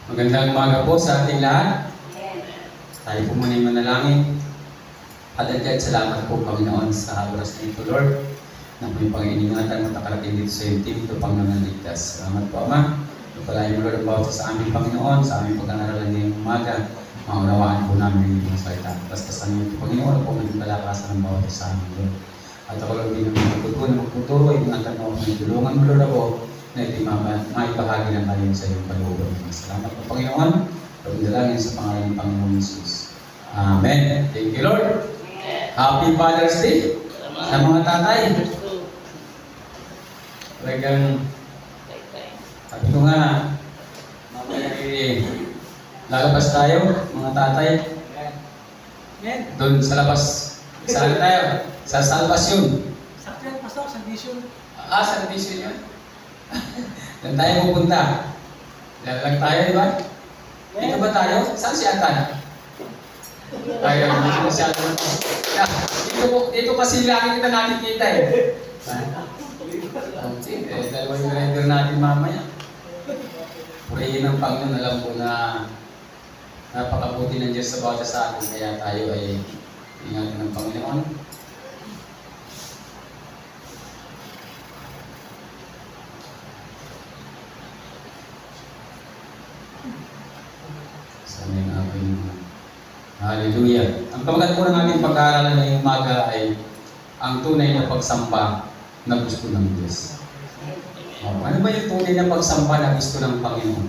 Magandang umaga po sa ating lahat. Tayo po muna yung manalangin. Father God, salamat po Panginoon sa oras na ito, Lord, na po yung Panginoon mo nakarating dito sa iyong team, ito pang nananligtas. Salamat po, Ama. Pagpalain mo, Lord, ang bawat sa aming Panginoon, sa aming pag-anaral ngayong umaga, maunawaan po namin yung salita. Bastasan mo ito, Panginoon, po maging palakasan ng bawat sa amin, Lord. At ako, Lord, din ang magtuturo, ingatan mo ako, tulungan mo, Lord, ako, na ito maibahagi ng kayo sa iyong kalooban. Salamat po, Panginoon. Lord, dalangin sa pangalan ng Panginoon Jesus. Amen. Thank you, Lord. Happy Father's Day sa mga tatay. Talagang, sabi ko nga, mamaya lalabas tayo, mga tatay. Doon sa labas. Saan tayo? Sa salvasyon. Sakyan, pasok, sa vision. Sa vision yun. Doon tayo pupunta. Lalag tayo, di ba? Dito ba tayo? Saan si Atan? Tayo, dito si Atan. Dito kasi lagi kita nakikita eh. Dalawa yung driver natin mamaya. Purihin ng Panginoon, alam ko na napakabuti ng Diyos sa bawat sa atin. Kaya tayo ay ingatan ng Panginoon. Sanay na ako yung Hallelujah. Ang pamagat po ng ating pag-aaralan ngayong umaga ay ang tunay na pagsamba na gusto ng Diyos. Ano ba yung tunay na pagsamba na gusto ng Panginoon?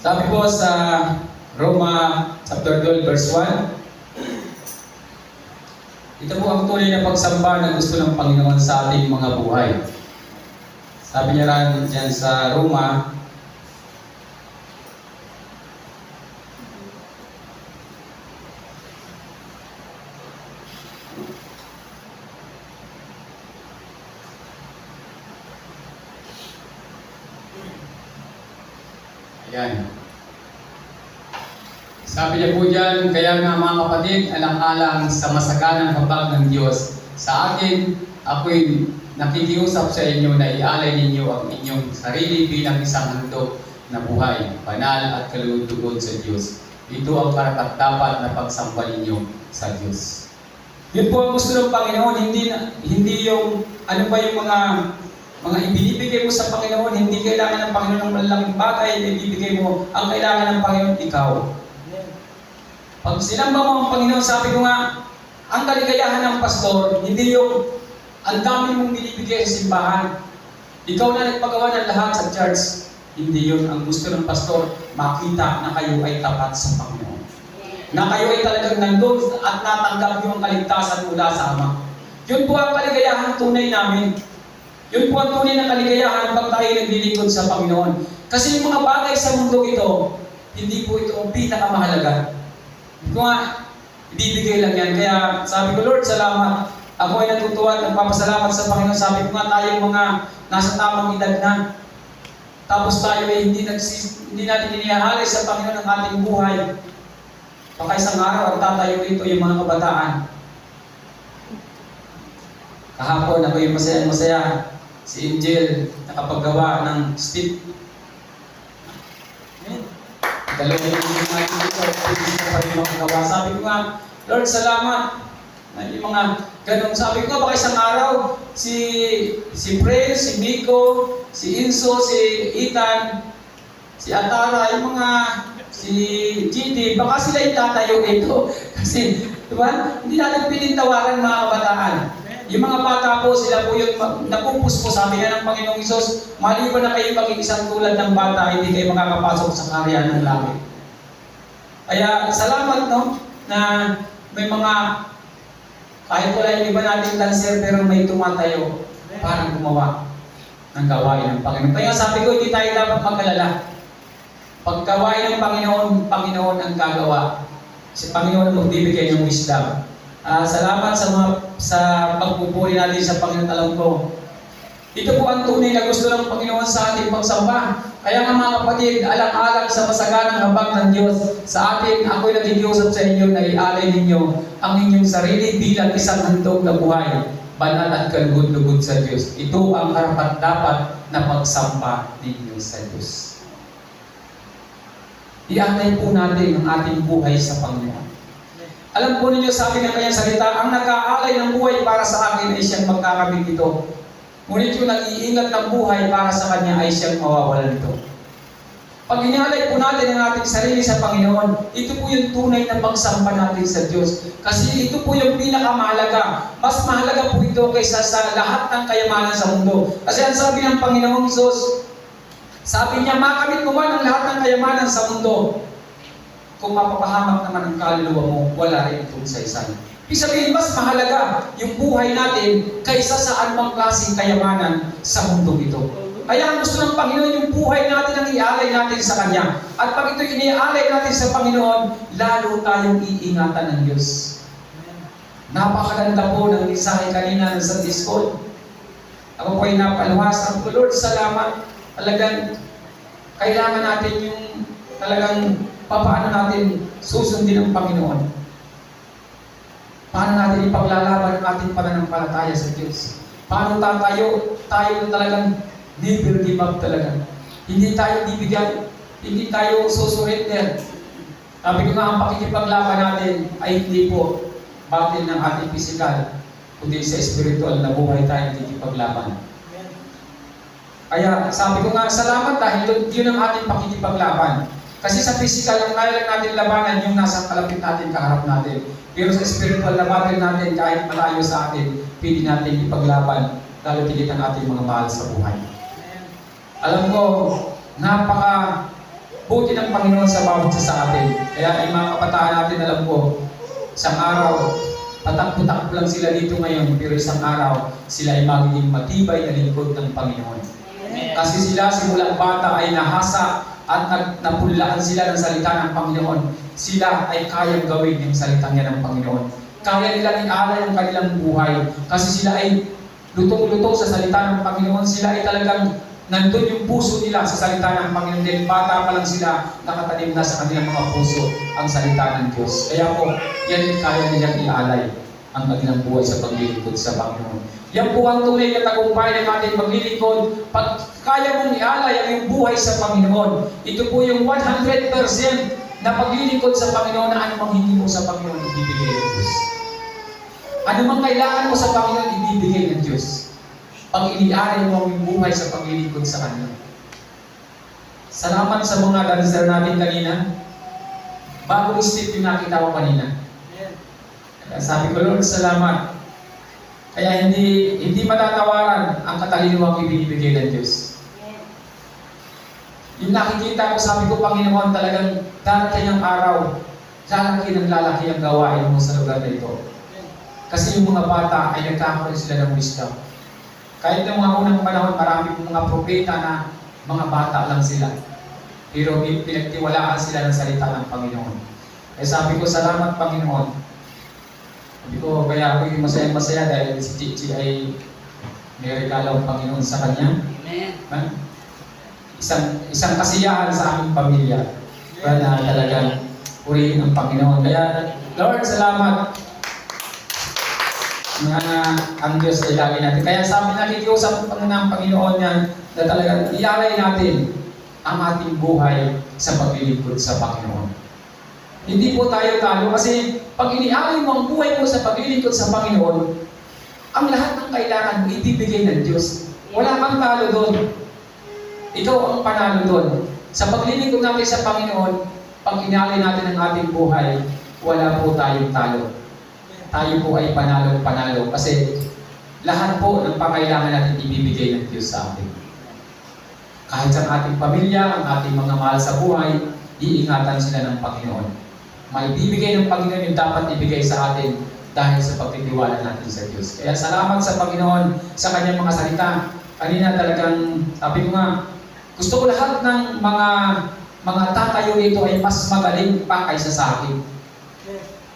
Sabi po sa Roma chapter 12 verse 1, ito po ang tunay na pagsamba na gusto ng Panginoon sa ating mga buhay. Sabi niya rin dyan sa Roma, ayan. Sabi niya po dyan, kaya nga mga kapatid, alang-alang sa masaganang habag ng Diyos sa akin, ako'y nakikiusap sa inyo na ialay ninyo ang inyong sarili bilang isang handog na buhay, banal at kalugod-lugod sa Diyos. Ito ang karapat-dapat na pagsamba ninyo sa Diyos. Yun po ang gusto ng Panginoon, hindi yung ano ba yung mga ibinibigay mo sa Panginoon, hindi kailangan ng Panginoon ng malaking bagay na ibibigay mo. Ang kailangan ng Panginoon, ikaw. Pag sinamba mo ang Panginoon, sabi ko nga, ang kaligayahan ng pastor, hindi yung ang dami mong binibigay sa simbahan. Ikaw na nagpagawa ng lahat sa church. Hindi yun. Ang gusto ng pastor, makita na kayo ay tapat sa Panginoon. Na kayo ay talagang nandun at natanggap niyo ang kaligtasan mula sa Ama. Yun po ang kaligayahan tunay namin. Yun po ang tunay na kaligayahan pag tayo naglilingkod sa Panginoon. Kasi yung mga bagay sa mundo ito, hindi po ito ang pinakamahalaga. Kung nga, ibibigay lang yan. Kaya sabi ko, Lord, salamat. Ako ay natutuwa at nagpapasalamat sa Panginoon. Sabi ko nga, tayong mga nasa tamang edad na. Tapos tayo ay hindi natin inihahalay sa Panginoon ang ating buhay. Baka isang araw, ang tatayo dito yung mga kabataan. Kahapon, ako yung masaya. Si Angel, nakapaggawa ng stick. Dalawa yung natin dito, sabi ko nga, Lord, salamat. Yung mga ganun. Sabi ko nga, baka isang araw, si Prince, si Miko, si Inso, si Ethan, si Atara, yung mga, si GD, baka sila itatayo ito. Kasi, diba, hindi natin pinintawaran mga kabataan. Yung mga bata po, sila po yung napupus po, sabi nga ng Panginoong Isos, maliban na kayo maging isang tulad ng bata, hindi kayo makakapasok sa kaharian ng langit. Kaya salamat, no, na may mga, kahit wala yung iba nating cancer, pero may tumatayo para gumawa ng gawain ng Panginoon. Kaya sabi ko, hindi tayo dapat mag-alala. Pag gawain ng Panginoon, Panginoon ang gagawa. Si Panginoon ang magbibigay ng wisdom. Salamat sa pagpupuri natin sa Panginoon. Alam ko, ito po ang tunay na gusto ng Panginoon sa ating pagsamba. Kaya nga mga kapatid, alang-alang sa masaganang habag ng Diyos sa atin, ako'y nakikiusap sa inyo na ialay ninyo ang inyong sarili bilang isang handog na buhay, banal at kalugod-lugod sa Diyos. Ito ang karapat-dapat na pagsamba ninyo sa Diyos. Ialay po natin ang ating buhay sa Panginoon. Alam po ninyo, sabi ng kanyang salita, ang nag-aalay ng buhay para sa akin ay siyang magkakamit ito. Ngunit yung nag-iingat ng buhay para sa kanya ay siyang mawawalan ito. Pag inalay po natin ang ating sarili sa Panginoon, ito po yung tunay na pagsamba natin sa Diyos. Kasi ito po yung pinakamahalaga. Mas mahalaga po ito kaysa sa lahat ng kayamanan sa mundo. Kasi ang sabi ng Panginoong Isus, sabi niya, makamit mo man ang lahat ng kayamanan sa mundo. Kung mapapahamak naman ang kaluluwa mo, wala rin itong saysay. Ibig sabihin, mas mahalaga yung buhay natin kaysa sa anumang klaseng kayamanan sa mundo ito. Kaya ang gusto ng Panginoon yung buhay natin ang ialay natin sa Kanya. At pag ito inialay natin sa Panginoon, lalo tayong iingatan ng Diyos. Napakaganda po ng mensahe kanina ng Sunday School. Ako po ay napaluhasan ko, Lord, salamat. Talagang kailangan natin yung talagang paano natin susundin ang Panginoon. Paano natin ipaglalaban ang ating pananampalataya sa Diyos. Paano tayo talagang never give up talaga. Hindi tayo bibigyan, hindi tayo susurrender. Sabi ko nga, ang pakikipaglaban natin ay hindi po battle ng ating physical, kundi sa spiritual na buhay tayo kikipaglaban. Kaya sabi ko nga, salamat dahil yun ang ating pakikipaglaban. Kasi sa physical, ang kaya lang natin labanan yung nasa kalapit natin, kaharap natin. Pero sa spiritual na battle natin, kahit malayo sa atin, pwede natin ipaglaban, lalo tigit ang ating mga mahal sa buhay. Alam ko, napaka-buti ng Panginoon sa bawat isa sa atin. Kaya yung mga kabataan natin, alam ko, isang araw, patak-putak lang sila dito ngayon, pero isang araw, sila ay magiging matibay na lingkod ng Panginoon. Kasi sila, simula bata ay nahasa at napulaan sila ng salita ng Panginoon. Sila ay kayang gawin yung salita niya ng Panginoon. Kaya nilang ialay ang kanilang buhay. Kasi sila ay lutong-lutong sa salita ng Panginoon. Sila ay talagang nandun yung puso nila sa salita ng Panginoon. Dahil bata pa lang sila, nakatanim na sa kanilang mga puso ang salita ng Diyos. Kaya po, yan kaya nilang ialay ang kanilang buhay sa paglilingkod sa Panginoon. Yan po ang tunay na tagumpay ng ating paglilingkod. Pag kaya mong ialay ang iyong buhay sa Panginoon, ito po yung 100% na paglilingkod sa Panginoon na anumang hindi mo sa Panginoon ibibigay ng Diyos. Anumang kailangan mo sa Panginoon ibibigay ng Diyos. Pag inialay mo ang buhay sa paglilingkod sa Kanya. Salamat sa mga dancer natin kanina. Bagong step yung nakita ko kanina. Kaya sabi ko, Lord, salamat. Kaya hindi matatawaran ang katalinuwang ibinibigay ng Diyos. Yung nakikita ko, sabi ko, Panginoon, talagang darating ang araw, lalaki ang gawain mo sa lugar na ito. Kasi yung mga bata ay nagkakaroon sila ng wisdom. Kahit ng mga unang panahon, marami pong mga propeta na mga bata lang sila. Pero pinagtiwalaan sila ng salita ng Panginoon. Kaya sabi ko, salamat Panginoon. Sabi ko, kaya ako yung masaya-masaya dahil si Chichi ay may regalo ang Panginoon sa kanya. Amen. Isang kasiyahan sa aming pamilya. Kaya na talagang purihin ang Panginoon. Kaya, Lord, salamat. Ang Diyos ay lagi natin. Kaya sa amin nakikiusap ng Panginoon yan na talagang ialay natin ang ating buhay sa paglilingkod sa Panginoon. Hindi po tayo talo kasi pag inialay mo ang buhay mo sa paglilingkod sa Panginoon, ang lahat ng kailangan mo ibibigay ng Diyos. Wala kang talo doon. Ikaw ang panalo doon. Sa paglilingkod natin sa Panginoon, pag inialay natin ang ating buhay, wala po tayong talo. Tayo po ay panalo-panalo kasi lahat po ng pangailangan natin ibibigay ng Diyos sa atin. Kahit sa ating pamilya, ang ating mga mahal sa buhay, iingatan sila ng Panginoon. Maibibigay ng Panginoon yung dapat ibigay sa atin dahil sa pagtitiwala natin sa Diyos. Kaya salamat sa Panginoon sa kanyang mga salita. Kanina talagang, sabi ko nga, gusto ko lahat ng mga tatayo nito ay mas magaling pa kaysa sa akin.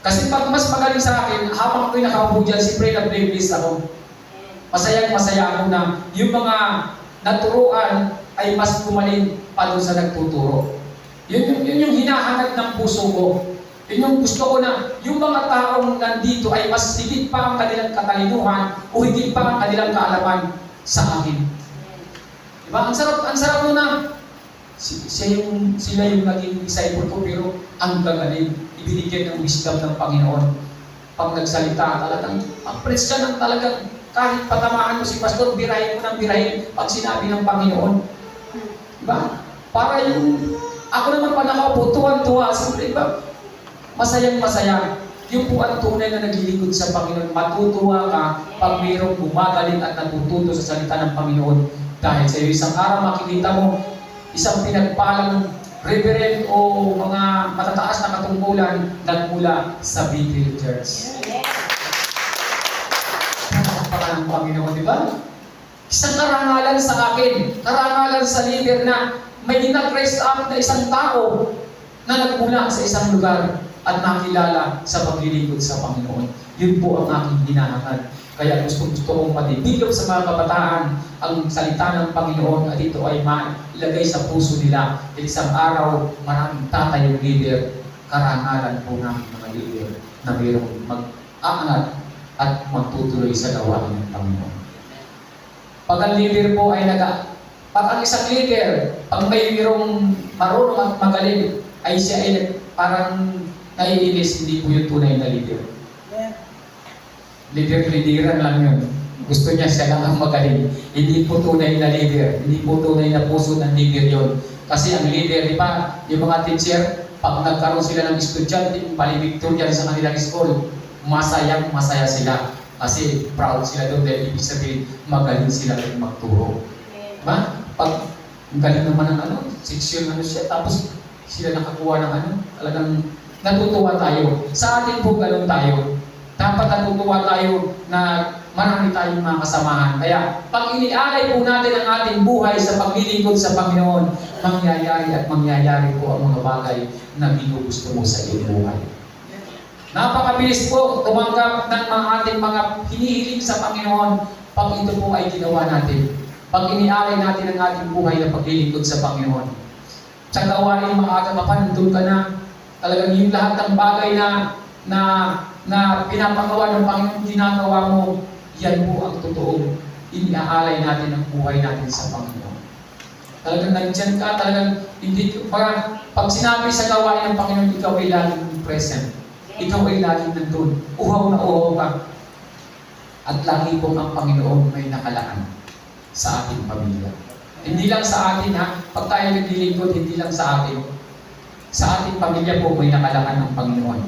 Kasi pag mas magaling sa akin, habang ako'y nakaupo dyan, siyempre nag-playlist ako. Masayang-masaya ako na yung mga naturuan ay mas gumaling pa doon sa nagtuturo. Yun yung hinahanap ng puso ko. Yun yung gusto ko na yung mga taong nandito ay mas higit pa ang kanilang katalinuhan o higit pa ang kanilang kaalaman sa akin. Diba? Ang sarap nun na sila yung naging disciple ko, pero ang gagaling, ibinigyan ng wisdom ng Panginoon. Pag nagsalita, talagang, ang-preach ka ng talagang, kahit patamaan mo si pastor, birahin mo ng birahin pag sinabi ng Panginoon. Diba? Para yung, ako naman pa nakaupo, tuwan-tuwa, simple, diba? Masayang-masaya. Yung po ang tunay na naglilingkod sa Panginoon, matutuwa ka pag mayroong gumagaling at natututo sa salita ng Panginoon. Dahil sa iyo, isang araw makikita mo, isang pinagpalang reverend o mga matataas na katungkulan nagmula sa Big Church. Napakalang Panginoon, di ba? Isang karangalan sa akin, karangalan sa leader na may nag-raise up na isang tao na nagmula sa isang lugar at nakilala sa paglilingkod sa Panginoon. Yun po ang aking hinahangad. Kaya gusto kong patibilog sa mga kabataan ang salita ng Panginoon at ito ay mailagay sa puso nila. Isang araw, maraming tatayong leader, karangalan po namin mga leader na mayroong mag-aangat at magtutuloy sa gawain ng Panginoon. Pag ang leader po ay pag ang isang leader, pag may mayroong marunong at magaling, ay siya ay parang naiinis, hindi po yung tunay na leader. Leader-leaderan lang yun. Gusto niya siya lang ang magaling. Hindi po tunay na leader. Hindi po tunay na puso ng leader yun. Kasi ang leader, di ba, yung mga teacher, pag nagkaroon sila ng estudyante, valedictorian sa kanilang school, masayang-masaya sila. Kasi proud sila doon dahil ibig sabihin, magaling sila rin magturo. Diba? Pag galing naman ng section siya, tapos sila nakakuha ng talagang natutuwa tayo. Sa atin po ganun tayo. Dapat natutuwa tayo na marami tayong mga kasamahan. Kaya pag inialay po natin ang ating buhay sa paglilingkod sa Panginoon, mangyayari at mangyayari po ang mga bagay na ginugusto mo sa iyong buhay. Napakabilis po tumanggap ng ating mga hinihiling sa Panginoon pag ito po ay ginawa natin. Pag inialay natin ang ating buhay na paglilingkod sa Panginoon. Sa gawain maaga ka pa, nandun ka na. Talagang yung lahat ng bagay na pinapagawa ng Panginoon, ginagawa mo, yan po ang totoo. Iniaalay natin ang buhay natin sa Panginoon. Talagang nandyan ka, talagang hindi, pag sinabi sa gawain ng Panginoon, ikaw ay laging present. Ikaw ay laging nandun. Uhaw na uhaw ka. At lagi po ang Panginoon may nakalaan sa ating pamilya. Hindi lang sa atin ha, pag tayo naglilingkod, hindi lang sa atin. Sa ating pamilya po may nakalaan ng Panginoon.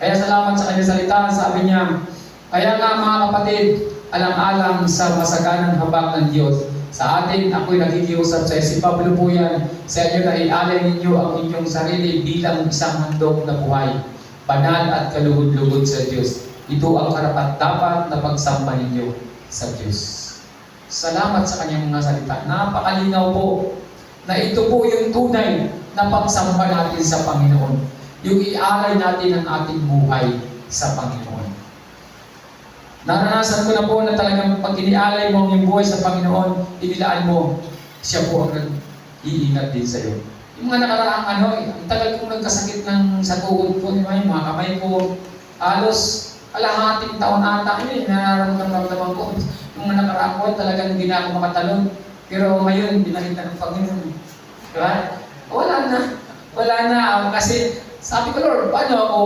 Kaya salamat sa kanyang salita, sabi niya, kaya nga mga kapatid, alang-alang sa masaganang habag ng Diyos. Sa atin, ako'y nakikiusap sa si Pablo po yan, sa inyo na ialay ninyo ang inyong sarili bilang isang handog na buhay, banal at kalugod-lugod sa Diyos. Ito ang karapat-dapat na pagsamba ninyo sa Diyos. Salamat sa kanyang mga salita. Napakalinaw po na ito po yung tunay na pagsamba natin sa Panginoon. Yung ialay natin ang ating buhay sa Panginoon. Naranasan ko na po na talagang pag inialay mo ang iyong buhay sa Panginoon, inilaan mo, siya po ang nag-iingat din sa iyo. Yung mga nakaraang ang tagal kong nagkasakit sa tuhod ko, yung mga kamay ko, halos kalahating taon ata yun, nararamdaman ko. Yung mga nakaraang ko, talagang hindi na ako makatalon. Pero ngayon, binalita ng Panginoon. Diba? Wala na. Kasi sabi ko, Lord, paano ako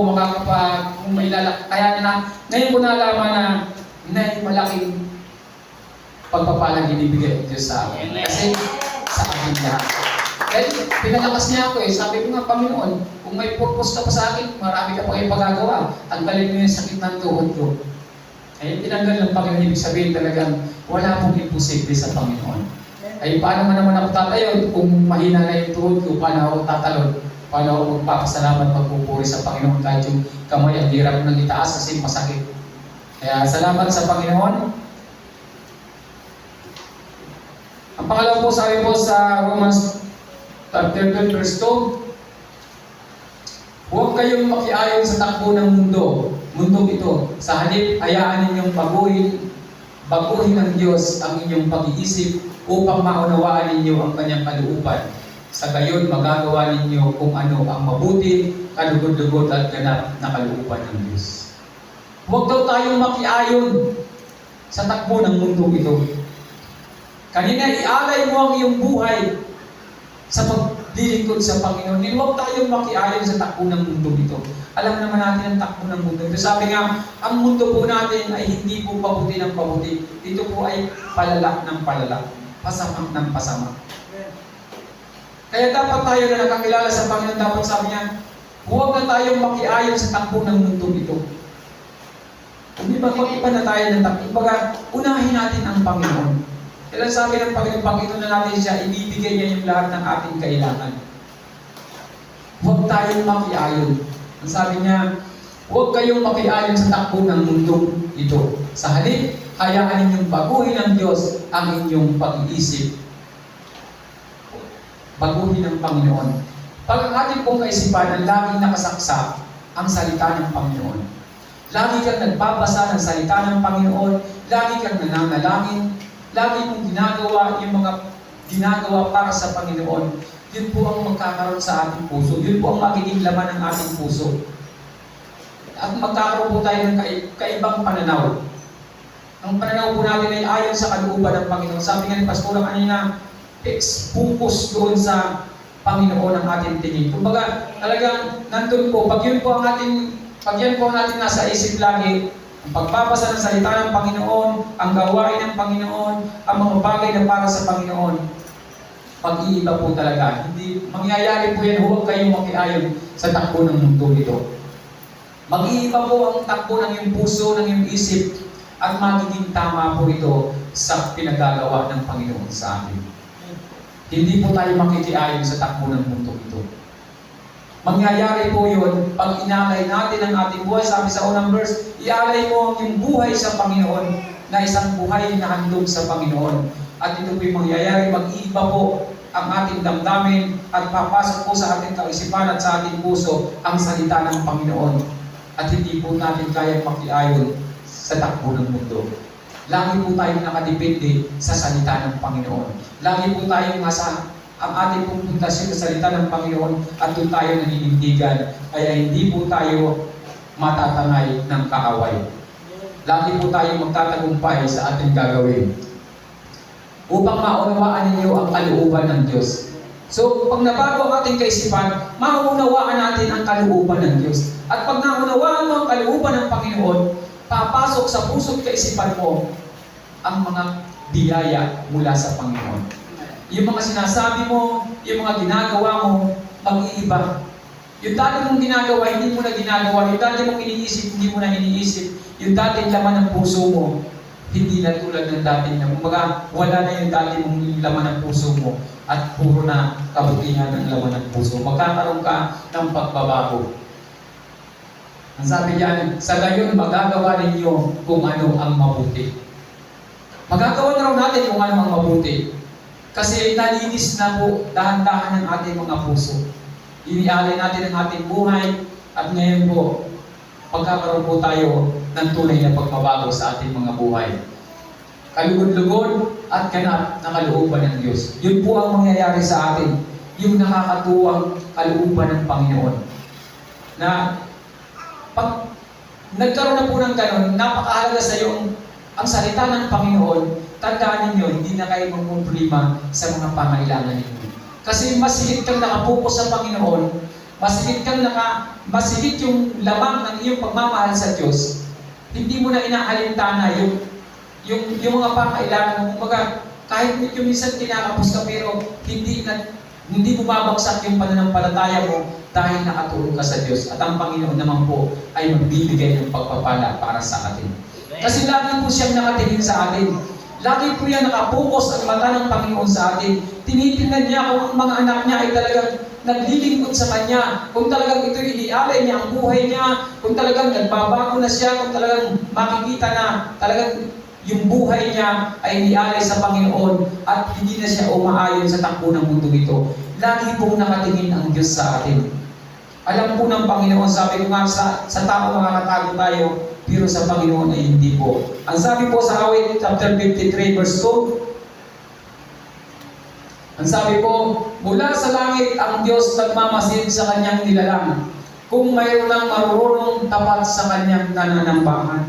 kung may kaya ngayon ko nalaman na may malaking pagpapalang inibigay ng Diyos sa akin. Kasi sa akin lahat. Dahil pinalakas niya ako sabi ko nga, Panginoon, kung may purpose ka pa sa akin, marami ka pa kayong pagagawa. Tanggalin mo yung sakit ng tuhod ko. Ay, tinanggal ng Panginoon, ibig sabihin talagang wala pong imposible sa Panginoon. Ay, paano naman ako tatayo kung mahina na yung tuhod ko, paano ako tatalon? Paano ako magpapasalamat, magpupuri sa Panginoon kahit yung kamay ang hirap nang itaas kasi masakit. Kaya salamat sa Panginoon. Ang pangalawa po, sabi po sa Romans 13 verse 2, huwag kayong makiayon sa takbo ng mundong ito. Sa halip, hayaan ninyong baguhin ng Diyos ang inyong pag-iisip upang maunawaan ninyo ang kanyang kalooban. Sa gayon, magagawa ninyo kung ano ang mabuti, kalugod-lugod at ganap na kalooban ng Diyos. Huwag daw tayong makiayon sa takbo ng mundo ito. Kanina, ialay mo ang iyong buhay sa paglilingkod sa Panginoon. Huwag tayong makiayon sa takbo ng mundo ito. Alam naman natin ang takbo ng mundo ito. Sabi nga, ang mundo po natin ay hindi po pabuti ng pabuti. Ito po ay palala ng palala. Pasama ng pasama. Kaya dapat tayo na nakakilala sa Panginoon, dapat sabi niya, huwag na tayong makiayon sa takbo ng mundo ito. Kung di ba, mag-iba na tayo ng takbo, baga, unahin natin ang Panginoon. Kailan sabi ng Panginoon na natin siya, ibibigay niya yung lahat ng ating kailangan. Huwag tayong makiayon. Ang sabi niya, huwag kayong makiayon sa takbo ng mundo ito. Sa halip, hayaan ninyong baguhin ng Diyos ang inyong pag-iisip. Baguhin ng Panginoon. Pag ang ating pong kaisipan ang laging nakasaksa ang salita ng Panginoon. Lagi kang nagbabasa ng salita ng Panginoon, lagi kang nananalangin, lagi mong ginagawa yung mga ginagawa para sa Panginoon. Yun po ang magkakaroon sa ating puso. Yun po ang magiging laman ng ating puso. At magkakaroon po tayo ng kaibang pananaw. Ang pananaw po natin ay ayon sa kalooban ng Panginoon. Sabi nga ni Pastor kanina, focus doon sa Panginoon ang ating tingin. Kumbaga, talagang nandun po, pag yan po ang natin nasa isip lagi, ang pagbabasa ng salita ng Panginoon, ang gawain ng Panginoon, ang mga bagay na para sa Panginoon, pag-iiba po talaga. Hindi, mangyayari po yan, huwag kayong makiayon sa takbo ng mundo ito. Mag-iiba po ang takbo ng iyong puso, ng iyong isip, at magiging tama po ito sa pinagagawa ng Panginoon sa atin. Hindi po tayo makikiayon sa takbo ng mundo ito. Mangyayari po yun pag inalay natin ang ating buhay. Sabi sa unang verse, ialay mo ang iyong buhay sa Panginoon na isang buhay na handog sa Panginoon. At ito po yung mangyayari, mag-iiba po ang ating damdamin at papasok po sa ating kaisipan at sa ating puso ang salita ng Panginoon. At hindi po natin kayang makiayon sa takbo ng mundo. Lagi po tayong nakadepende sa salita ng Panginoon. Lagi po tayong ang ating pundasyon sa salita ng Panginoon at doon tayo naninindigan. Kaya hindi po tayo matatangay ng kaaway. Lagi po tayo magtatagumpay sa ating gagawin. Upang maunawaan ninyo ang kalooban ng Diyos. So, pag nabago ang ating kaisipan, maunawaan natin ang kalooban ng Diyos. At pag naunawaan mo ang kalooban ng Panginoon, papasok sa puso't kaisipan mo ang mga biyaya mula sa Panginoon. Yung mga sinasabi mo, yung mga ginagawa mo, mag-iiba. Yung dati mong ginagawa, hindi mo na ginagawa. Yung dati mong iniisip, hindi mo na iniisip. Yung dati laman ng puso mo, hindi na tulad ng dati na. Kumbaga, wala na yung dati mong laman ng puso mo at puro na kabutihan ng laman ng puso. Magkakaroon ka ng pagbabago. Ang sabi diyan, sa gayon magagawa ninyo kung ano ang mabuti. Magagawa na raw natin kung ano ang mabuti. Kasi nalinis na po dahan-dahan ng ating mga puso. Inialay natin ang ating buhay at ngayon po, pagkakaroon po tayo ng tunay na pagbabago sa ating mga buhay. Kalugod-lugod at ganap na kalooban ng Diyos. Yun po ang mangyayari sa atin. Yung nakakatuwang kalooban ng Panginoon. Na pag nagkaroon na po ng ganon, napakahalaga sa iyo ang salita ng Panginoon. Tandaan ninyo, hindi na kayo magproblema sa mga pangailangan ninyo. Kasi masigit kang nakapokus sa Panginoon, masigit yung lamang ng iyong pagmamahal sa Diyos. Hindi mo na inaalintana yung mga pangailangan mo. Kumbaga, kahit yung minsan kinakapos ka pero hindi bumabagsak yung pananampalataya mo dahil nakatulong ka sa Diyos. At ang Panginoon naman po ay magbibigay ng pagpapala para sa atin. Kasi lagi po siyang nakatingin sa atin. Lagi po yan nakapokus ang mata ng Panginoon sa atin. Tinitingnan niya kung ang mga anak niya ay talagang naglilingkod sa Kanya. Kung talagang ito inialay niya ang buhay niya. Kung talagang nagbabago na siya. Kung talagang makikita na talagang yung buhay niya ay inialay sa Panginoon at hindi na siya umaayon sa takbo ng mundo ito. Lagi pong nakatingin ang Diyos sa atin. Alam po ng Panginoon, sabi ko nga sa tao makakatago tayo, pero sa Panginoon ay hindi po. Ang sabi po sa Awit chapter 53 verse 2, ang sabi po, mula sa langit ang Diyos nagmamasid sa kanyang nilalang, kung mayroon lang marunong tapat sa kanyang nananambahan.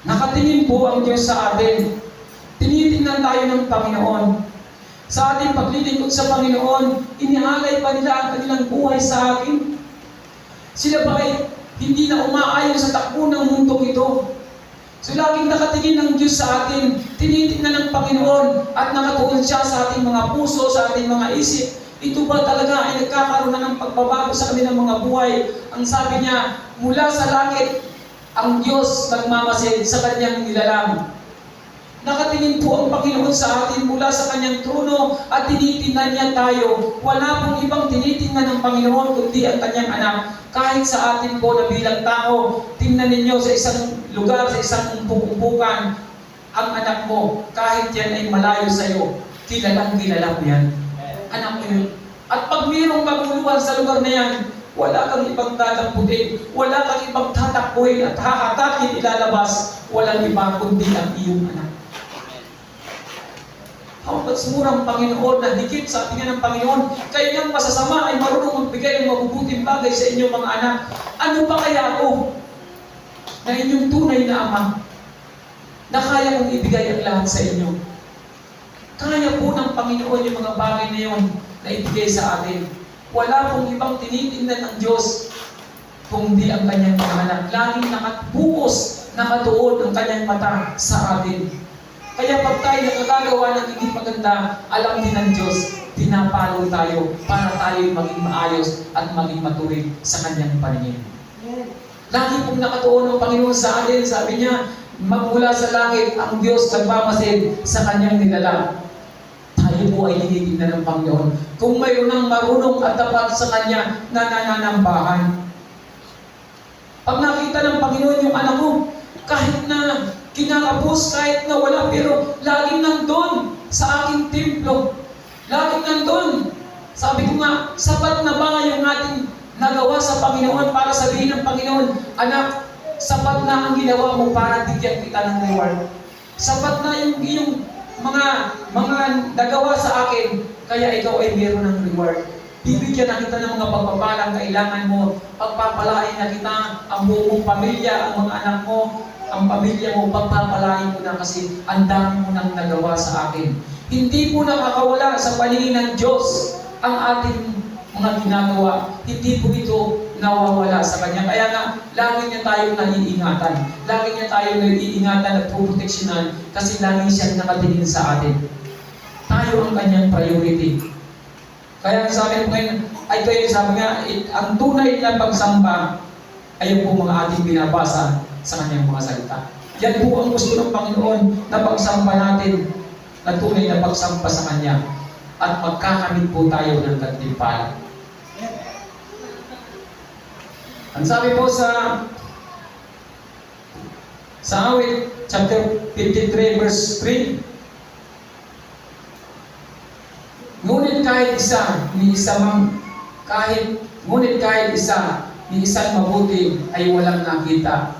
Nakatingin po ang Diyos sa atin. Tinitingnan tinitingnan tayo ng Panginoon. Sa ating paglilingkod sa Panginoon, inialay pa nila ang kanilang buhay sa akin. Sila ba ay hindi na umaayon sa takbo ng mundong ito? So laging nakatingin ng Diyos sa atin, tinitingnan ng Panginoon at nakatuon siya sa ating mga puso, sa ating mga isip. Ito ba talaga ay nagkakaroon na ng pagbabago sa kanilang mga buhay? Ang sabi niya, mula sa langit, ang Diyos nagmamasid sa kanyang nilalang. Nakatingin po ang Panginoon sa atin mula sa kanyang trono at tinitingnan niya tayo. Wala pong ibang tinitingnan ng Panginoon kundi ang kanyang anak. Kahit sa atin po na bilang tao, tingnan ninyo sa isang lugar, sa isang umpuk-umpukan, ang anak mo, kahit yan ay malayo sa iyo, kilalang kilala mo yan. Anak mo yun. At pag mayroong kaguluhan sa lugar na yan, wala kang ibang tatamputin, wala kang ibang tatakbuhin at hahatakin ilalabas, walang iba kundi ang iyong anak. Hanggat murang Panginoon na higit sa ating ng Panginoon, kayo niyang masasama ay marunong magbigay ng mabubuting bagay sa inyong mga anak. Ano pa kaya ako na inyong tunay na ama na kaya kong ibigay ang lahat sa inyo? Kaya po ng Panginoon yung mga bagay na yun na ibigay sa atin. Wala pong ibang tinitingnan ng Diyos kundi ang kanyang mga anak. Laging nakatuos, nakatuon ang kanyang mata sa atin. Kaya pag tayo nakagagawa ng hindi maganda, alam din ng Diyos, pinapalo tayo para tayo maging maayos at maging matuwid sa kanyang paningin. Lagi pong nakatuon ang Panginoon sa atin, sabi niya, magmula sa langit ang Diyos nagmamasid sa kanyang nilalang. Tayo po ay tinitingnan ng Panginoon. Kung mayroon ng marunong at tapat sa kanya na nananambahan. Pag nakita ng Panginoon yung anak ko, kahit na kinakapos, kahit na wala, pero laging nandun sa aking templo. Laging nandun. Sabi ko nga, sapat na ba yung ating nagawa sa Panginoon para sabihin ng Panginoon, anak, sapat na ang ginawa mo para bigyan kita ng reward. Sapat na yung iyong mga nagawa sa akin, kaya ikaw ay meron ng reward. Bibigyan na kita ng mga pagpapalang kailangan mo. Pagpapalain na kita, ang buong pamilya, ang mga anak mo, ang pamilya mo, pagpapalain mo na kasi ang dami mo nang nagawa sa akin. Hindi po nakakawala sa paningin ng Diyos ang ating mga ginagawa. Hindi po ito nawawala sa Kanya. Kaya nga, lagi niya tayong naiingatan. Lagi niya tayong naiingatan at puproteksyonan kasi lagi siyang nakatingin sa atin. Tayo ang Kanyang priority. Kaya sa akin ngayon, ay kayo sabi nga, ang tunay na pagsamba ay yung mga ating binabasa sa kanyang mga salita. Yan po ang gusto ng Panginoon na pagsamba natin, na tunay na pagsamba sa Kanya. At magkakamit po tayo ng gantimpala. Ang sabi po sa awit, chapter 53, verse 3, ngunit kahit isa, ni isang mabuti ay walang nakita.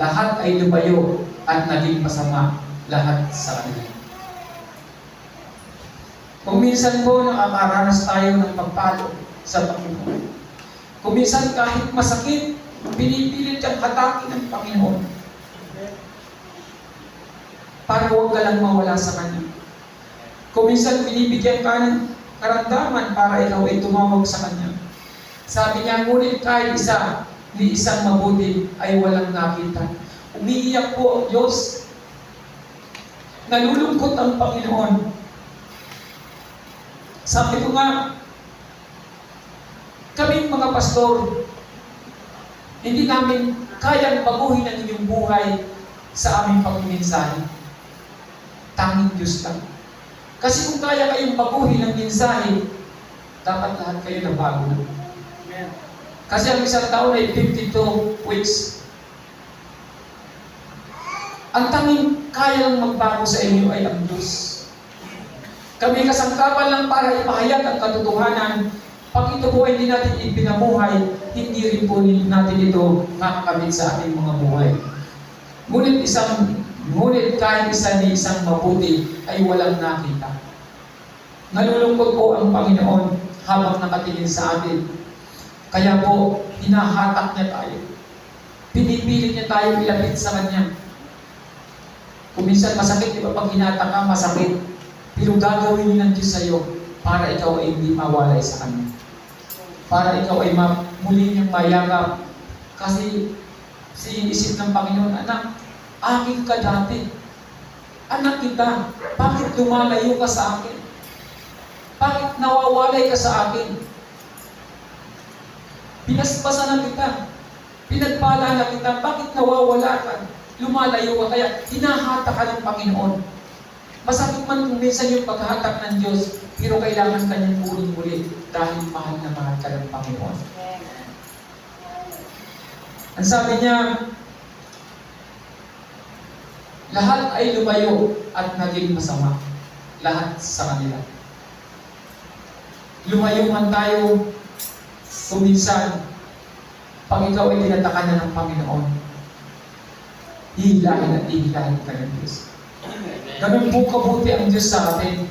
Lahat ay lumayo at naging masama lahat sa kanila. Kung minsan po nakakaranas tayo ng pagpalo sa Panginoon. Kung minsan kahit masakit, pinipilit kang hatakin ng Panginoon. Para huwag ka lang mawala sa Kanya. Kung minsan binibigyan ka ng karamdaman para ikaw ay tumawag sa Kanya. Sabi niya, ngunit kahit isa, ni isang mabuti ay walang nakita. Umiiyak po ang Diyos. Nalulungkot ang Panginoon. Sabi ko nga, kaming mga pastor, hindi namin kayang baguhin ang inyong buhay sa aming pagminsahe. Tanging Diyos lang. Kasi kung kaya kayong baguhin ang mensahe, dapat lahat kayo na bago. Kasi ang isang taon ay 52 weeks. Ang tanging kaya lang magbago sa inyo ay ang Diyos. Kami kasangkapan lang para ipahayag ang katotohanan. Pag ito po ay hindi natin ipinamuhay, hindi rin po natin ito makakamit sa ating mga buhay. Ngunit kahit isa ni isang mabuti ay walang nakita. Nalulungkot po ang Panginoon habang nakatingin sa atin. Kaya po, hinahatak niya tayo. Pinipilit niya tayo ilapit sa Kanya. Kung minsan masakit, di ba pag hinata ka, masakit. Pero gagawin yun ng Diyos sa'yo para ikaw ay hindi mawalay sa Kanya. Para ikaw ay muli niyang mayakap. Kasi isip ng Panginoon, anak, akin ka dati. Anak kita, bakit lumalayo ka sa akin? Bakit nawawalay ka sa akin? Pinaspasan na kita. Pinagpala na kita. Bakit nawawala ka? Lumalayo ka. Kaya hinahata ka ng Panginoon. Masakit man kung minsan yung paghahatak ng Diyos, pero kailangan ka niyang muli dahil mahal na mahal ka ng Panginoon. Ang sabi niya, lahat ay lumayo at naging masama. Lahat sa kanila. Lumayo man tayo, kung minsan, pag ikaw ay tinatakan na ng Panginoon, hihilahin at hihilahin ka ng Diyos. Ganun po kabuti ang Diyos sa atin.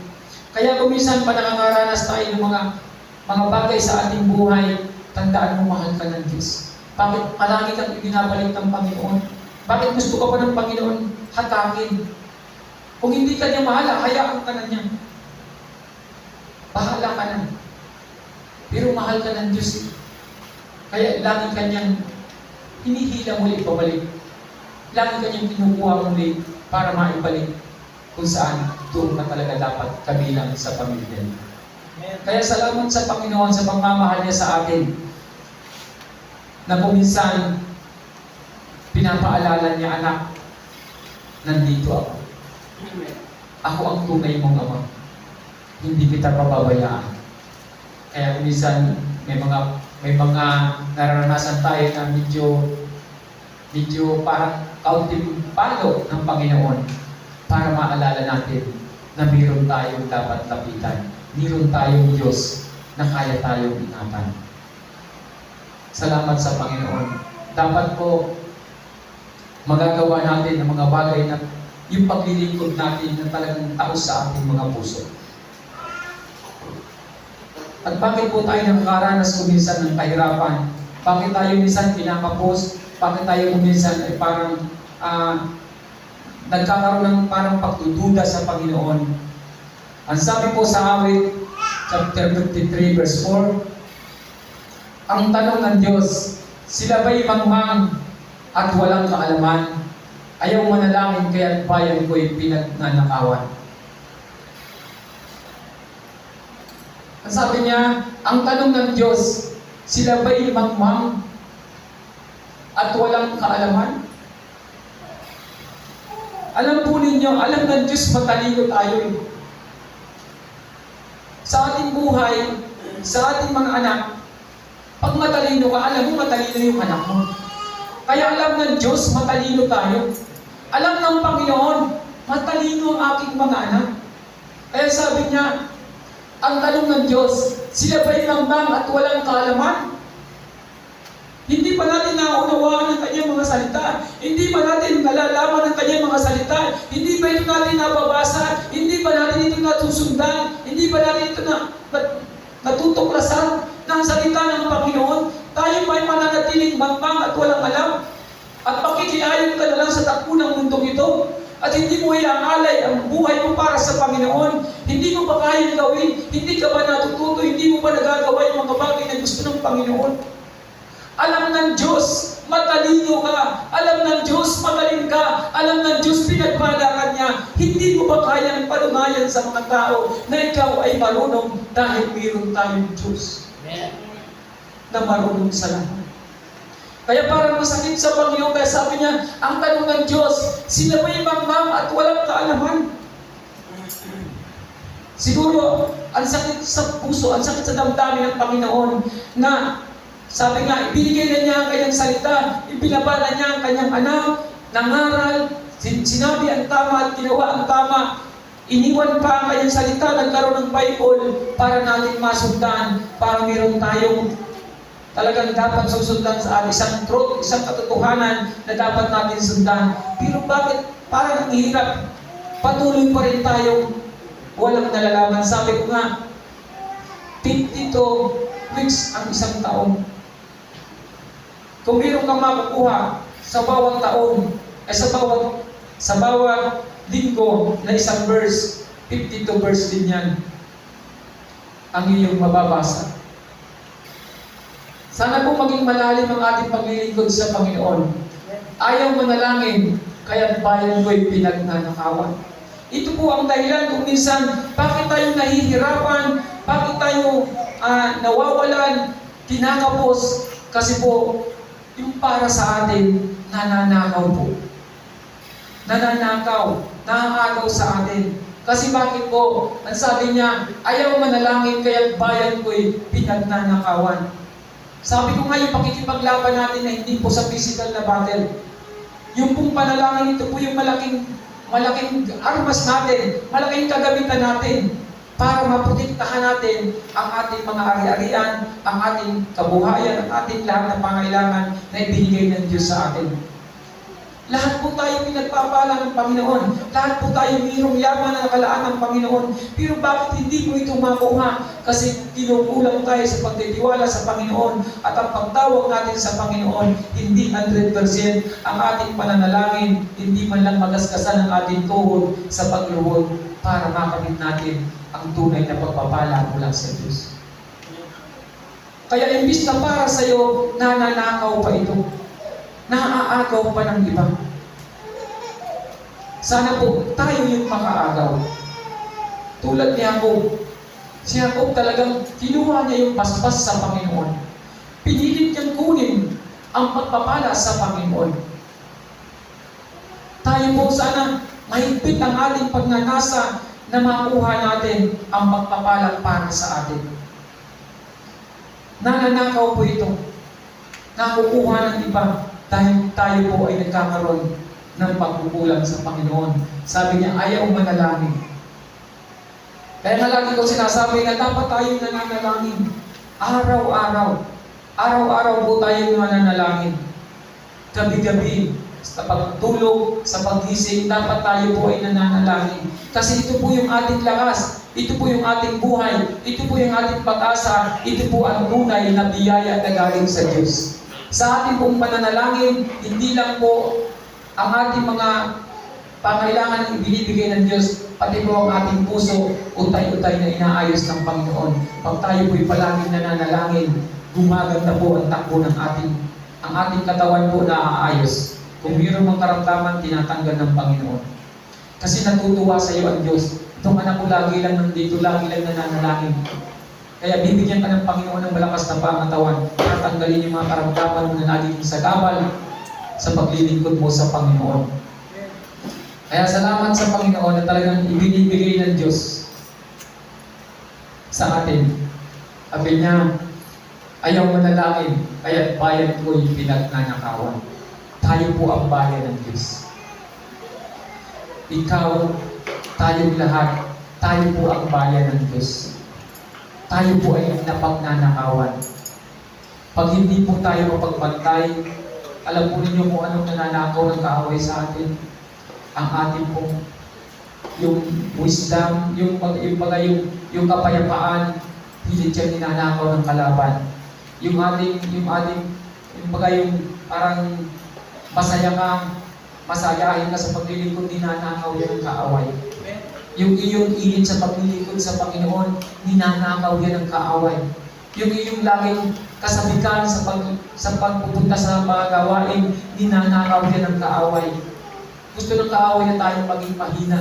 Kaya kung minsan pa nakakaranas tayo ng mga bagay sa ating buhay, tandaan mo mahal ka ng Diyos. Bakit palagi kang ibinabalik ng Panginoon? Bakit gusto ka pa ng Panginoon hatakin? Kung hindi ka niya mahal, hayaan ka na niya. Bahala ka na. Pero mahal ka ng Diyos. Kaya lagi ka niyang hinihila muli pabalik. Lagi ka niyang kinukuha muli para maibalik kung saan doon ka talaga dapat kabilang sa pamilya. Kaya salamat sa Panginoon sa pagmamahal niya sa atin na kung minsan pinapaalala niya, anak, nandito ako. Ako ang tunay mong ama. Hindi kita pababayaan. Kaya kung minsan may mga nararanasan tayo na medyo parang kaunting palo ng Panginoon para maalala natin na mayroon tayong dapat lapitan. Mayroon tayong Diyos na kaya tayong ingatan. Salamat sa Panginoon. Dapat po magagawa natin ng mga bagay na yung paglilingkod natin na talagang taos sa ating mga puso. At bakit po tayo nakakaranas kuminsan ng kahirapan? Bakit tayo minsan pinapapos? Bakit tayo kuminsan ay parang nagkakaroon ng parang pagdududa sa Panginoon? Ang sabi po sa Awit, chapter 53, verse 4, ang tanong ng Diyos, sila ba'y mangmang at walang kaalaman? Ayaw manalangin kaya't bayan ko'y pinagnanakawan. Ang sabi niya, ang tanong ng Diyos, sila ba'y mangmang at walang kaalaman? Alam po ninyo, alam ng Diyos matalino tayo. Sa ating buhay, sa ating mga anak, pag matalino ka, alam mo matalino yung anak mo. Kaya alam ng Diyos, matalino tayo. Alam ng Panginoon, matalino ang aking mga anak. Kaya sabi niya, ang tanong ng Diyos, sila ba'y mangmang at walang kaalaman? Hindi pa natin naunawaan ang kanyang mga salita. Hindi pa natin nalalaman ang kanyang mga salita. Hindi pa ito natin nababasa. Hindi pa natin ito natusundan. Hindi pa natin ito natutuklasan ng salita ng Panginoon. Tayo ba'y mananatiling mangmang at walang alam? At pakikiayon ka na lang sa takbo ng mundong ito? At hindi mo iaalay ang buhay mo para sa Panginoon? Hindi mo pa kayang gawin? Hindi ka ba natututo? Hindi mo ba nagagawa yung mga bagay na gusto ng Panginoon? Alam ng Diyos, matalino ka. Alam ng Diyos, magaling ka. Alam ng Diyos, pinagpala ka niya. Hindi mo ba kayang palunayan sa mga tao na ikaw ay marunong dahil mayroon tayong Diyos na marunong sa lahat. Kaya parang masakit sa Panginoon. Kaya sabi niya, ang tanong ng Diyos, sila ba'y mangmang at walang kaalaman? Siguro, ang sakit sa puso, ang sakit sa damdamin ng Panginoon na sabi nga, ibinigay na niya ang kanyang salita, ibinabala niya ang kanyang anak, nangaral, sinabi ang tama at ginawa ang tama, iniwan pa ang kanyang salita, nagkaroon ng Bible para natin masundan, para mayroon tayong talagang dapat susundan sa atin, isang truth, isang katotohanan na dapat natin sundan. Pero bakit parang ang hirap? Patuloy pa rin tayong walang nalalaman. Sabi ko nga, 52 weeks ang isang taon. Kung mayroon kang makukuha sa bawat taon, sa bawat linggo na isang verse, 52 verse din yan, ang iyong mababasa. Sana po maging malalim ang ating paglilingkod sa Panginoon. Ayaw manalangin, kaya't bayan ko'y pinagnanakawan. Ito po ang dahilan kung minsan, bakit tayo nahihirapan, bakit tayo nawawalan, kinakapos, kasi po, yung para sa atin, nananakaw po. Nananakaw, nakakagaw sa atin. Kasi bakit po, ang sabi niya, ayaw manalangin, kaya't bayan ko'y pinagnanakawan. Sabi ko nga yung pakikipaglaban natin na hindi po sa physical na battle. Yung pong panalangin, ito po yung malaking armas natin, malaking kagamitan natin para maprotektahan natin ang ating mga ari-arian, ang ating kabuhayan, ang ating lahat ng pangailangan na ibinigay ng Diyos sa atin. Lahat po tayo pinagpapala ng Panginoon. Lahat po tayo mayroong yaman na nakalaan ng Panginoon. Pero bakit hindi mo ito makuha? Kasi kinukulang tayo sa pagtitiwala sa Panginoon. At ang pagtawag natin sa Panginoon, hindi 100% ang ating pananalangin, hindi man lang magaskasan ang ating tuhod sa pagluhod para makamit natin ang tunay na pagpapala mula sa Diyos. Kaya imbis na para sa iyo, nananakaw pa ito. Naaagaw pa ng iba. Sana po tayo yung makaagaw. Tulad ni Jacob. Si Jacob talagang kinuha niya yung paspas sa Panginoon. Pinilit niyang kunin ang pagpapala sa Panginoon. Tayo po sana mahigpit ang ating pagnanasa na makuha natin ang pagpapala para sa atin. Nananakaw po ito. Nakukuha ng iba. Dahil tayo po ay nagkakaroon ng pagkukulang sa Panginoon. Sabi niya, ayaw manalangin. Kaya nga lagi ko sinasabi na dapat tayo nananalangin. Araw-araw. Araw-araw po tayo nananalangin. Gabi-gabi. Sa pagtulog, sa paggising, dapat tayo po ay nananalangin. Kasi ito po yung ating lakas. Ito po yung ating buhay. Ito po yung ating pag-asa. Ito po ang tunay na biyaya na galing sa Diyos. Sa ating pong pananalangin, hindi lang po ang ating mga pangailangan na ibinibigay ng Diyos, pati po ang ating puso, utay-utay na inaayos ng Panginoon. Pag tayo po'y palaging nananalangin, gumaganda po ang takbo ng ang ating katawan po na aayos. Kung mayroon mga karamdaman, tinatanggal ng Panginoon. Kasi natutuwa sa iyo ang Diyos. Itong anak ko lagi lang nandito, lagi lang nananalangin. Kaya bibigyan ka ng Panginoon ng malakas na pangatawan para tanggalin yung mga karamdaman mo na nagiging sagabal sa paglilingkod mo sa Panginoon. Kaya salamat sa Panginoon na talagang ibinibigay ng Diyos sa atin. Sabi niya, ayaw manalangin, kaya't bayan ko'y pinagnanakawan. Tayo po ang bayan ng Diyos. Ikaw, tayong lahat, tayo po ang bayan ng Diyos. Tayo po ay napagnanakawan. Pag hindi po tayo mapagbantay, alam po ninyo kung anong nananakaw ng kaaway sa atin. Ang ating pong yung wisdom, yung kapayapaan, pilit yan ninanakaw ng kalaban. Yung parang masayahin ka sa paglilingkod, ninanakaw yan ng kaaway. Yung iyong init sa paglilingkod sa Panginoon, ninanakaw yan ng kaaway. Yung iyong laging kasabikan sa pagpupunta sa mga gawain, ninanakaw yan ng kaaway. Gusto ng kaaway na tayo maging mahina.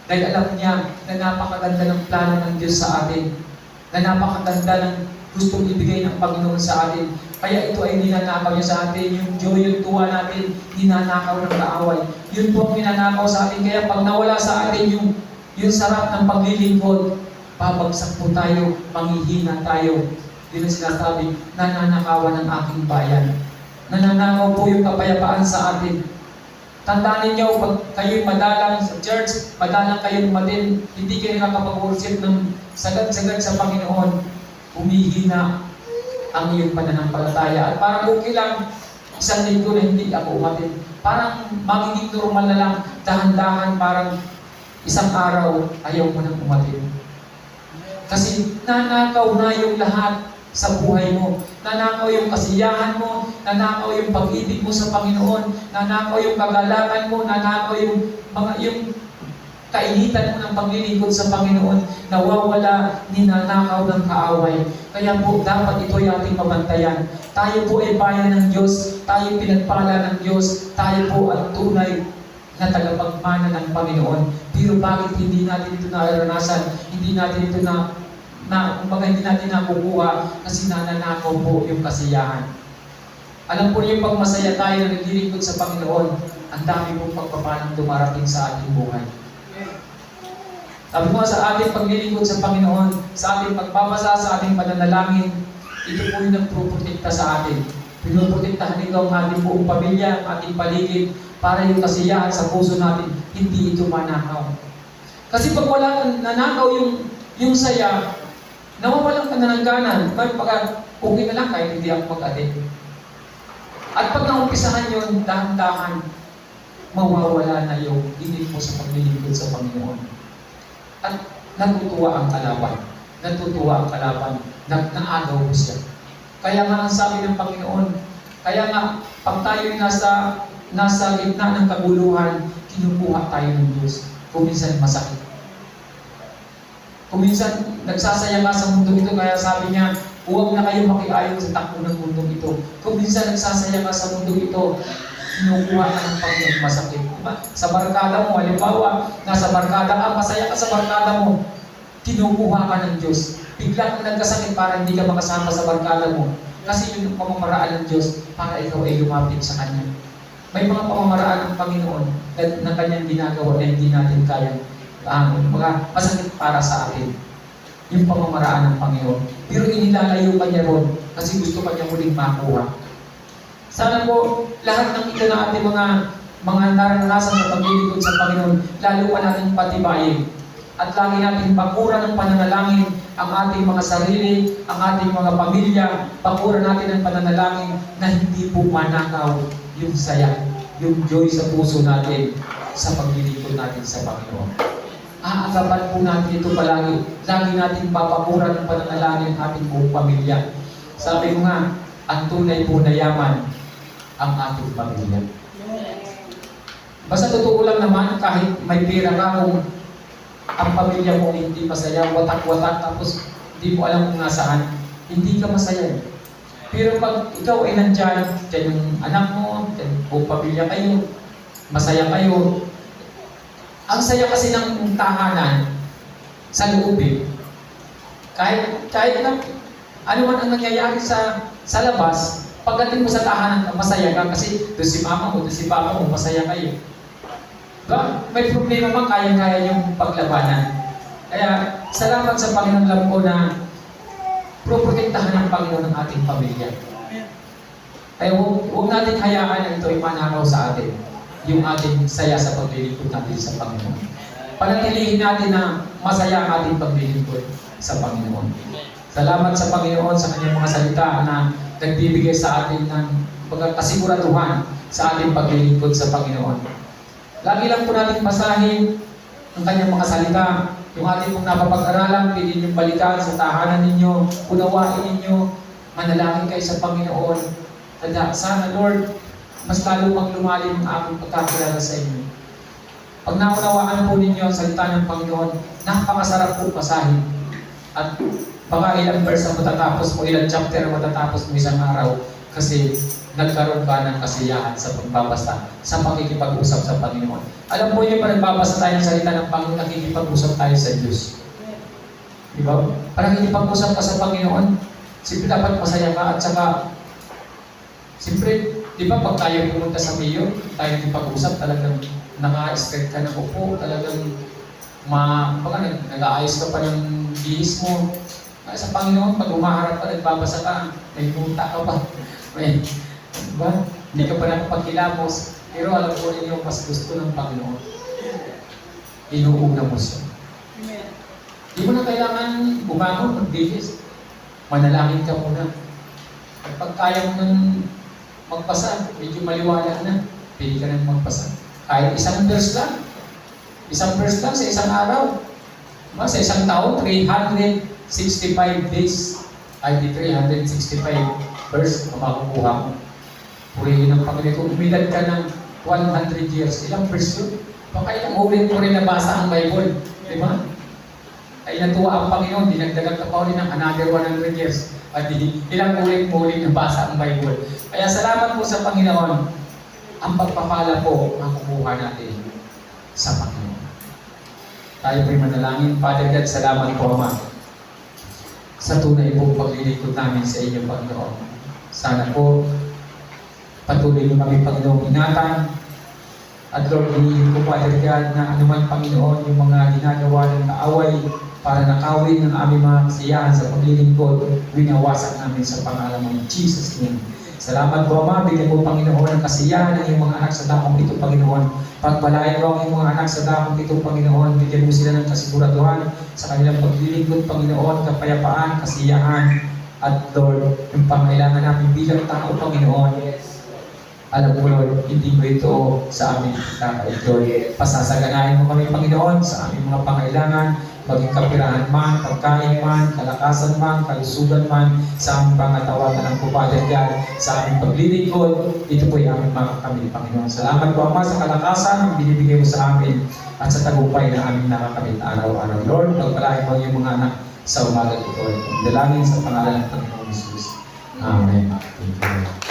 Dahil alam niya na napakaganda ng plano ng Diyos sa atin. Na napakaganda ng gustong ibigay ng Panginoon sa atin. Kaya ito ay ninanakaw niya sa atin. Yung joy, yung tuwa natin, ninanakaw ng kaaway. Yun po ang ninanakaw sa atin. Kaya pag nawala sa atin yung sarap ng paglilingkod, babagsak po tayo, manghihina tayo. Yun ang sinasabi, nananakawan ng aking bayan. Nananakaw po yung kapayapaan sa atin. Tandaan ninyo, pag kayo'y madalang sa church, madalang kayong matin, hindi kayo nakakapag-worship ng sagad-sagad sa Panginoon, humihina ang iyong pananampalataya. At parang okay lang, isang linggo na hindi ako umatin. Parang magiging normal na lang, dahan-dahan, parang isang araw, ayaw mo nang umatin. Kasi nanakaw na yung lahat sa buhay mo. Nanakaw yung kasiyahan mo, nanakaw yung pag-ibig mo sa Panginoon, nanakaw yung kagalakan mo, nanakaw yung kainitan mo ng paglilingkod sa Panginoon, nawawala, ninanakaw ng kaaway. Kaya po, dapat ito ay ating mabantayan. Tayo po ay bayan ng Diyos, tayo pinagpala ng Diyos, tayo po ang tunay na tagapagmana ng Panginoon. Pero bakit hindi natin ito naranasan? Hindi natin ito kumbaga hindi natin nakukuha kasi nananakaw po yung kasiyahan. Alam po niyo, pag masaya tayo na naglilingkod sa Panginoon, ang dami pong pagpapalang dumarating sa ating buhay. Sabi mo sa ating paglilingkod sa Panginoon, sa ating pagbabasa, sa ating pananalangin, ito po yung nagproprotekta sa atin. Pinoprotektahan ito ang ating buong pamilya, ang ating paligid, para yung kasiyahan sa puso natin, hindi ito manakaw. Kasi pag wala nanakaw yung saya, nawawalan ka na ng ganan. Pagka okay na lang kahit hindi ako mag-addict. At pag naumpisahan yun, dahan-dahan, mawawala na yung hindi mo sa paglilingkod sa Panginoon. At natutuwa ang kalaban. Natutuwa ang kalaban. Naagaw mo siya. Kaya nga ang sabi ng Panginoon, kaya nga, pag tayo'y nasa gitna ng kaguluhan, kinukuha tayo ng Diyos. Kung minsan masakit. Kung minsan nagsasaya ka sa mundo ito, kaya sabi niya, huwag na kayo makiayon sa takbo ng mundo ito. Kung minsan nagsasaya ka sa mundo ito, kinukuha ka ng Panginoon masakit. Diba? Sa barkada mo, halimbawa, nasa barkada ka, masaya ka sa barkada mo, kinukuha ka ng Diyos. Bigla kang nagkasakit para hindi ka makasama sa barkada mo. Kasi yun ang pamamaraan ng Diyos para ikaw ay lumapit sa Kanya. May mga pamamaraan ng Panginoon na Kanyang ginagawa na hindi natin kayang mga masakit para sa atin. Yung pamamaraan ng Panginoon. Pero inilalayo ka niya ron kasi gusto ka niya muling makuha. Sana po, lahat ng ito na ating mga naranasan sa paglilingkod sa Panginoon, lalo pa natin patibayin. At lagi natin pakura ng pananalangin ang ating mga sarili, ang ating mga pamilya, pakura natin ang pananalangin na hindi po manakaw yung saya, yung joy sa puso natin sa paglilingkod natin sa Panginoon. Aagapan po natin ito palagi. Lagi natin papakura ng pananalangin ang ating buong pamilya. Sabi ko nga, ang tunay po na yaman ang ating pamilya. Basta totoo lang naman, kahit may pera ka, kung ang pamilya mo hindi masaya, watak-watak, tapos hindi mo alam kung nasaan, hindi ka masaya. Pero pag ikaw ay nandyan, dyan yung anak mo, dyan buong pamilya kayo, masaya kayo. Ang saya kasi ng tahanan sa loobin, kahit na ano man ang nangyayari sa labas, pagdating mo sa tahanan, masaya ka kasi doon si mama mo, doon si papa mo, masaya kayo. Diba? May problema man, kaya-kaya yung paglabanan. Kaya, salamat sa Panginoon, alam ko na proprotektahan ng Panginoon ng ating pamilya. Kaya huwag natin hayaan na ito ay manakaw sa atin, yung ating saya sa paglilingkod natin sa Panginoon. Panatilihin natin na masaya ang ating paglilingkod sa Panginoon. Salamat sa Panginoon sa kanyang mga salita na nagbibigay sa atin ng kasiguraduhan sa ating paglilingkod sa Panginoon. Lagi lang po natin basahin ang kanyang mga salita. Yung ating pong napapag-aralan, pwede ninyong balikan sa tahanan ninyo, unawain ninyo, manalangin kayo sa Panginoon. Tanda, sana Lord, mas lalo pang lumalim ang aking pagkakilala sa inyo. Pag naunawaan po ninyo ang salita ng Panginoon, napakasarap po basahin. At baka ilang verse ang matatapos mo, ilang chapter ang matatapos mo isang araw kasi nagkaroon ka ng kasiyahan sa pagbabasa, sa pakikipag-usap sa Panginoon. Alam mo yun, parang nagbabasa tayo ng salita ng Panginoon, nakikipag-usap tayo sa Diyos. Di ba? Parang nakikipag-usap ka sa Panginoon, siyempre dapat masaya ka at saka, siyempre, di ba pag tayo pumunta sa mayor, tayo nakikipag-usap, talagang naka-expect ka ng upo, talagang nag-aayos ka pa ng bihis mo. Sa Panginoon, pag umaharap ka, nagbabasa ka, may punta ka pa. May, diba? Hindi ka pa nakapagkilamos, pero alam ko rin yung mas gusto ng Panginoon. Inuuna mo siya. Di mo na kailangan bumangon, magbihis. Manalangin ka muna. At pag kaya mo nang magpasa, medyo maliwanag na, pwede ka nang magpasa. Kahit isang verse lang. Isang verse lang sa isang araw. Diba? Sa isang taon, 365 days. Ay, di 365 verse na makukuha mo. Purihin ng Panginoon. Kung umilad ka ng 100 years, ilang verse yun? Baka ilang ulit mo rin nabasa ang Bible. Di ba? Ay natuwa ang Panginoon, dinagdagan ka pa ulit ng another 100 years. At ilang ulit mo ulit nabasa ang Bible. Kaya salamat po sa Panginoon. Ang pagpapala po makukuha natin sa Panginoon. Tayo po'y manalangin. Father God, salamat po, Ama, sa tunay pong paglilingkod namin sa inyo, Panginoon. Sana po, patuloy mo kami, Panginoon, ingatan. At Lord, hinihiling ko, Father God, na anuman, Panginoon, yung mga ginagawa ng kaaway para nakawin ng aming mga kasiyahan sa paglilingkod, winawasak namin sa pangalan ng Jesus' name. Salamat po, Ama. Bigyan mo, Panginoon, ang kasiyahan ng iyong mga anak sa dakong ito, Panginoon. Pagpalain mo ang iyong mga anak sa dakong ito, Panginoon. Bigyan mo sila ng kasiguraduhan sa kanilang paglilingkod, Panginoon, kapayapaan, kasiyahan, at Lord, yung pangailangan namin bilang tao, Panginoon. Alam mo, Lord, hindi mo ito sa amin kakait, Lord. Pasasaganahin mo kami, Panginoon, sa aming mga pangailangan, maging kapirahan man, pagkain man, kalakasan man, kalusugan man, sa aming pangatawanan ng Father God, sa aming paglilingkod, ito po yung aming makakamit, Panginoon. Salamat po, Ama, sa kalakasan ang binibigay mo sa amin at sa tagumpay na aming nakakamit araw-araw. Lord, pagpalain mo yung mga anak sa umaga ito. Dalangin sa pangalan ng Panginoon Jesus. Amen. Thank you.